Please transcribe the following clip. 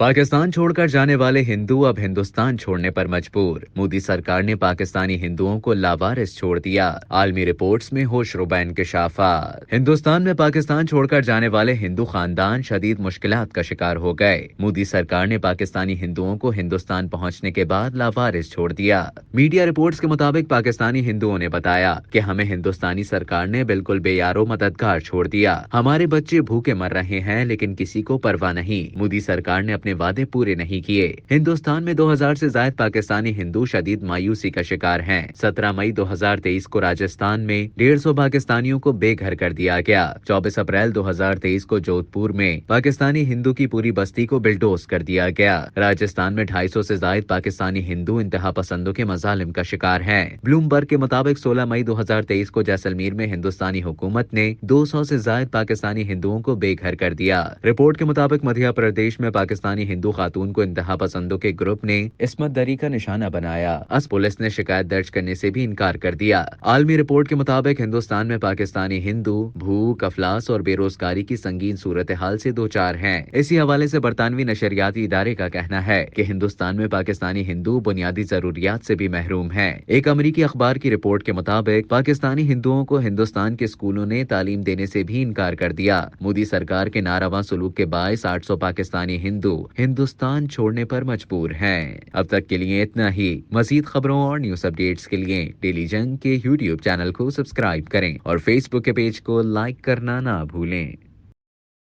पाकिस्तान छोड़कर जाने वाले हिंदू अब हिंदुस्तान छोड़ने पर मजबूर। मोदी सरकार ने पाकिस्तानी हिंदुओं को लावारिस छोड़ दिया। आलमी रिपोर्ट्स में होशरुबा इंकशाफात। हिंदुस्तान में पाकिस्तान छोड़कर जाने वाले हिंदू खानदान शदीद मुश्किलात का शिकार हो गए। मोदी सरकार ने पाकिस्तानी हिंदुओं को हिंदुस्तान पहुंचने के बाद लावारिस छोड़ दिया। मीडिया रिपोर्ट्स के मुताबिक पाकिस्तानी हिंदुओं ने बताया कि हमें हिंदुस्तानी सरकार ने बिल्कुल बेयारो मददगार छोड़ दिया। हमारे बच्चे भूखे मर रहे हैं लेकिन किसी को परवाह नहीं। मोदी सरकार ने अपने वादे पूरे नहीं किए। हिंदुस्तान में 2000 से ज्यादा पाकिस्तानी हिंदू शदीद मायूसी का शिकार हैं। 17 मई 2023 को राजस्थान में 150 पाकिस्तानियों को बेघर कर दिया गया। 24 अप्रैल 2023 को जोधपुर में पाकिस्तानी हिंदू की पूरी बस्ती को बिल्डोज कर दिया गया। राजस्थान में 250 से ज्यादा पाकिस्तानी हिंदू इंतहा पसंदों के मजालिम का शिकार हैं। ब्लूमबर्ग के मुताबिक 16 मई 2023 को जैसलमेर में हिंदुस्तानी हुकूमत ने 200 से ज्यादा पाकिस्तानी हिंदुओं को बेघर कर दिया। रिपोर्ट के मुताबिक मध्य प्रदेश में पाकिस्तानी हिंदू खातून को इंतहा पसंदों के ग्रुप ने इस्मत दरी का निशाना बनाया। पुलिस ने शिकायत दर्ज करने से भी इनकार कर दिया। आलमी रिपोर्ट के मुताबिक हिंदुस्तान में पाकिस्तानी हिंदू भूख, अफलास और बेरोजगारी की संगीन सूरत हाल से दो चार हैं। इसी हवाले से बरतानवी नशरियाती इदारे का कहना है कि हिंदुस्तान में पाकिस्तानी हिंदू बुनियादी जरूरियात से भी महरूम हैं। एक अमरीकी अखबार की रिपोर्ट के मुताबिक पाकिस्तानी हिंदुओं को हिंदुस्तान के स्कूलों ने तालीम देने से भी इनकार कर दिया। मोदी सरकार के नारवा सलूक के बायस 800 पाकिस्तानी हिंदू हिंदुस्तान छोड़ने पर मजबूर हैं। अब तक के लिए इतना ही। मजीद खबरों और न्यूज अपडेट्स के लिए डेली जंग के यूट्यूब चैनल को सब्सक्राइब करें और फेसबुक के पेज को लाइक करना ना भूलें।